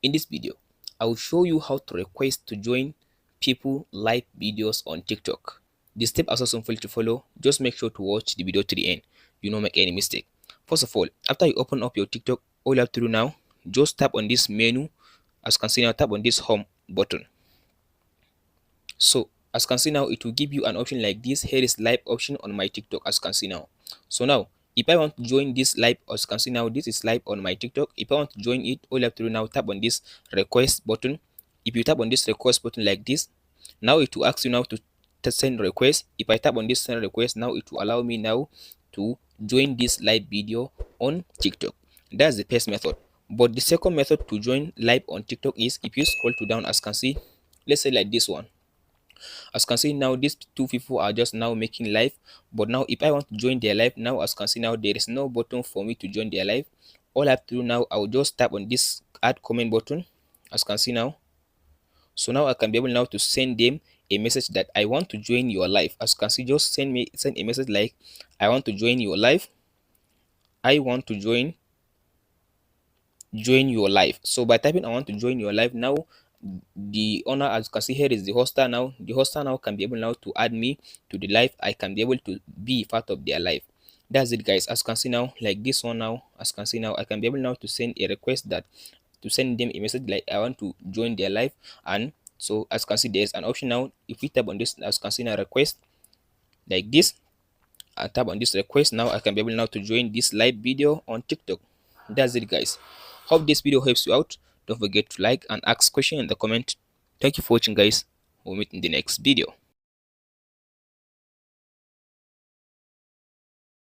In this video, I will show you how to request to join people live videos on TikTok. The step are so simple to follow. Just make sure to watch the video to the end. You don't make any mistake. First of all, after you open up your TikTok, all you have to do now, just tap on this menu. As you can see now, tap on this home button. So as you can see now, it will give you an option like this. Here is live option on my TikTok, as you can see now. So now, if I want to join this live, as you can see now, this is live on my TikTok. If I want to join it, all you have to do now, tap on this request button. If you tap on this request button like this, now it will ask you now to send request. If I tap on this send request, now it will allow me now to join this live video on TikTok. That's the first method. But the second method to join live on TikTok is if you scroll to down, as you can see, let's say like this one. As you can see now, these two people are just now making live. But now if I want to join their live, now as you can see now, there is no button for me to join their live. All I have to do now, I will just tap on this add comment button, as you can see now. So now I can be able now to send them a message that I want to join your live. As you can see, just send a message like, I want to join your live. I want to join your live. So by typing I want to join your live, now the owner, as you can see here, is the hoster. Now the hoster now can be able now to add me to the live. I can be able to be part of their live. That's it, guys. As you can see now, like this one now, as you can see now, I can be able now to send a request that to send them a message like I want to join their live. And so as you can see, there's an option now. If we tap on this, as you can see now, request like this, I tap on this request, now I can be able now to join this live video on TikTok. That's it, guys. Hope this video helps you out. Don't forget to like and ask question in the comment. Thank you for watching, guys. We'll meet in the next video.